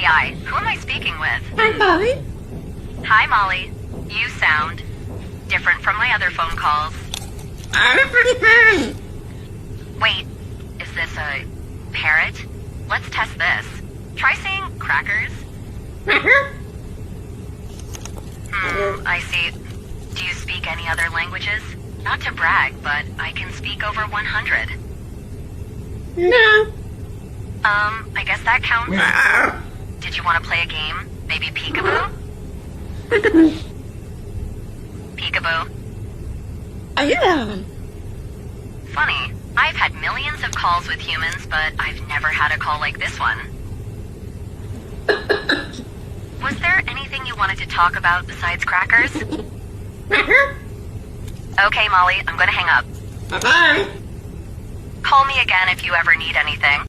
AI. Who am I speaking with? Hi, Molly. Hi, Molly. You sound different from my other phone calls. Wait, is this a parrot? Let's test this. Try saying crackers. I see. Do you speak any other languages? Not to brag, but I can speak over 100. No. I guess that counts. Did you want to play a game? Maybe peekaboo? Peekaboo. Yeah. Funny. I've had millions of calls with humans, but I've never had a call like this one. Was there anything you wanted to talk about besides crackers? Okay, Molly, I'm gonna hang up. Bye-bye. Call me again if you ever need anything.